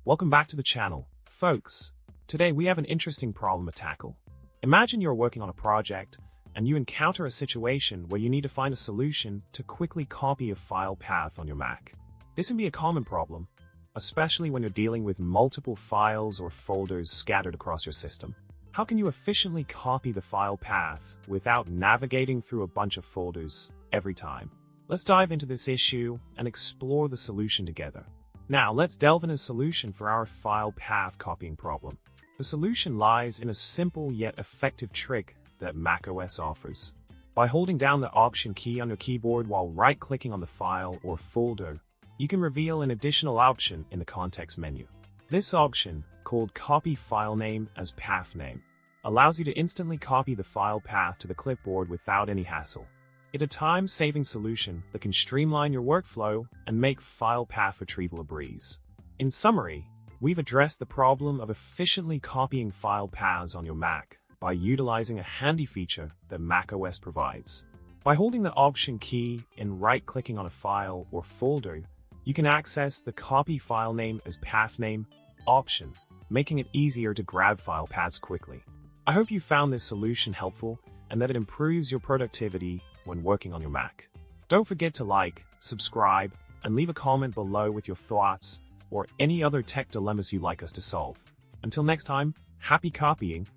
Welcome back to the channel, folks. Today we have an interesting problem to tackle. Imagine you're working on a project and you encounter a situation where you need to find a solution to quickly copy a file path on your Mac. This can be a common problem, especially when you're dealing with multiple files or folders scattered across your system. How can you efficiently copy the file path without navigating through a bunch of folders every time? Let's dive into this issue and explore the solution together. Now, let's delve into a solution for our file path copying problem. The solution lies in a simple yet effective trick that macOS offers. By holding down the Option key on your keyboard while right-clicking on the file or folder, you can reveal an additional option in the context menu. This option, called Copy File Name as Path Name, allows you to instantly copy the file path to the clipboard without any hassle. It's a time-saving solution that can streamline your workflow and make file path retrieval a breeze. In summary, we've addressed the problem of efficiently copying file paths on your Mac by utilizing a handy feature that macOS provides. By holding the Option key and right-clicking on a file or folder, you can access the Copy File Name as Path Name option, making it easier to grab file paths quickly. I hope you found this solution helpful and that it improves your productivity when working on your Mac. Don't forget to like, subscribe, and leave a comment below with your thoughts or any other tech dilemmas you'd like us to solve. Until next time, happy copying!